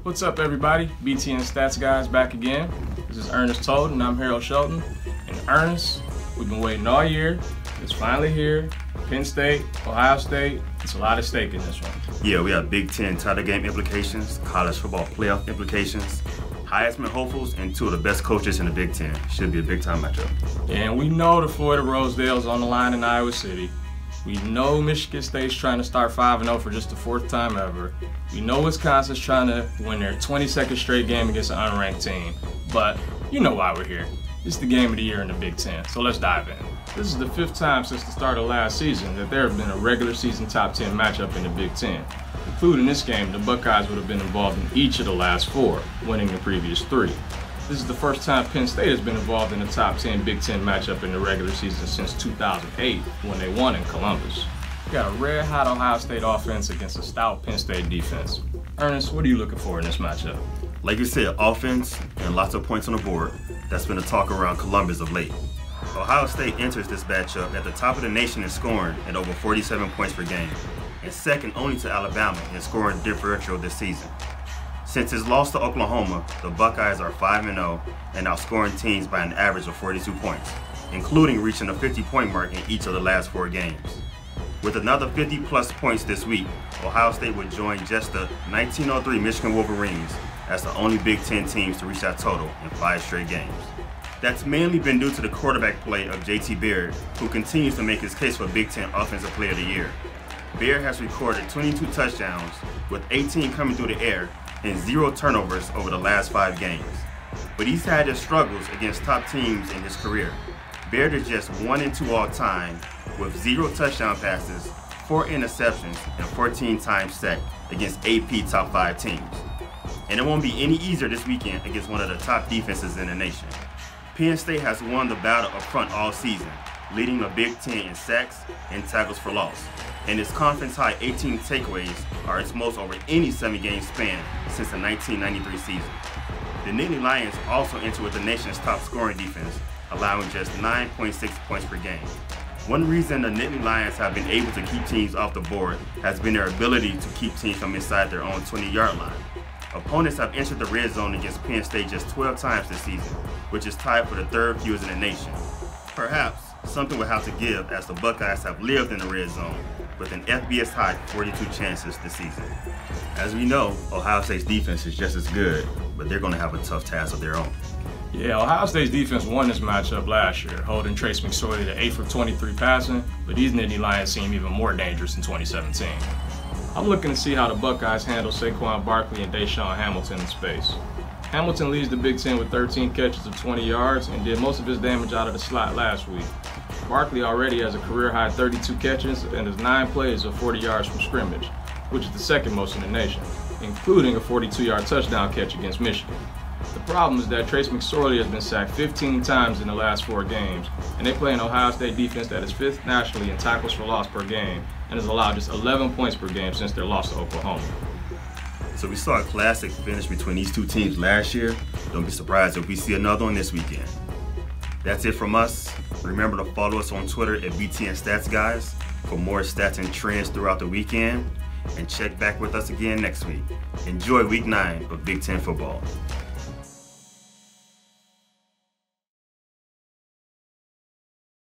What's up, everybody? BTN Stats Guys back again. This is Ernest Todd, and I'm Harold Shelton. And Ernest, we've been waiting all year. It's finally here. Penn State, Ohio State. It's a lot at stake in this one. Yeah, we have Big Ten title game implications, college football playoff implications, Heisman hopefuls, and two of the best coaches in the Big Ten. Should be a big-time matchup. And we know the Floyd of Rosedale's on the line in Iowa City. We know Michigan State's trying to start 5-0 for just the fourth time ever. We know Wisconsin's trying to win their 22nd straight game against an unranked team. But you know why we're here. It's the game of the year in the Big Ten, so let's dive in. This is the fifth time since the start of last season that there have been a regular season top 10 matchup in the Big Ten. Including this game, the Buckeyes would have been involved in each of the last four, winning the previous three. This is the first time Penn State has been involved in a top 10 Big Ten matchup in the regular season since 2008 when they won in Columbus. We got a red-hot Ohio State offense against a stout Penn State defense. Ernest, what are you looking for in this matchup? Like you said, offense and lots of points on the board. That's been a talk around Columbus of late. Ohio State enters this matchup at the top of the nation in scoring at over 47 points per game, and second only to Alabama in scoring differential this season. Since his loss to Oklahoma, the Buckeyes are 5-0 and outscoring teams by an average of 42 points, including reaching the 50-point mark in each of the last 4 games. With another 50-plus points this week, Ohio State would join just the 1903 Michigan Wolverines as the only Big Ten teams to reach that total in 5 straight games. That's mainly been due to the quarterback play of JT Barrett, who continues to make his case for Big Ten Offensive Player of the Year. Barrett has recorded 22 touchdowns, with 18 coming through the air and 0 turnovers over the last 5 games. But he's had his struggles against top teams in his career. Barrett is just 1-2 all time, with 0 touchdown passes, 4 interceptions, and 14 times sacked against AP top 5 teams. And it won't be any easier this weekend against one of the top defenses in the nation. Penn State has won the battle up front all season, leading the Big Ten in sacks and tackles for loss. And its conference-high 18 takeaways are its most over any 7-game span since the 1993 season. The Nittany Lions also enter with the nation's top scoring defense, allowing just 9.6 points per game. One reason the Nittany Lions have been able to keep teams off the board has been their ability to keep teams from inside their own 20-yard line. Opponents have entered the red zone against Penn State just 12 times this season, which is tied for the 3rd fewest in the nation. Perhaps something will have to give as the Buckeyes have lived in the red zone with an FBS high 42 chances this season. As we know, Ohio State's defense is just as good, but they're going to have a tough task of their own. Yeah, Ohio State's defense won this matchup last year, holding Trace McSorley to 8 for 23 passing, but these Nittany Lions seem even more dangerous in 2017. I'm looking to see how the Buckeyes handle Saquon Barkley and Deshaun Hamilton in space. Hamilton leads the Big Ten with 13 catches of 20 yards and did most of his damage out of the slot last week. Barkley already has a career-high 32 catches and has 9 plays of 40 yards from scrimmage, which is the second most in the nation, including a 42-yard touchdown catch against Michigan. The problem is that Trace McSorley has been sacked 15 times in the last 4 games, and they play an Ohio State defense that is 5th nationally in tackles for loss per game and has allowed just 11 points per game since their loss to Oklahoma. So we saw a classic finish between these two teams last year. Don't be surprised if we see another one this weekend. That's it from us. Remember to follow us on Twitter at BTN Stats Guys for more stats and trends throughout the weekend. And check back with us again next week. Enjoy Week 9 of Big Ten football.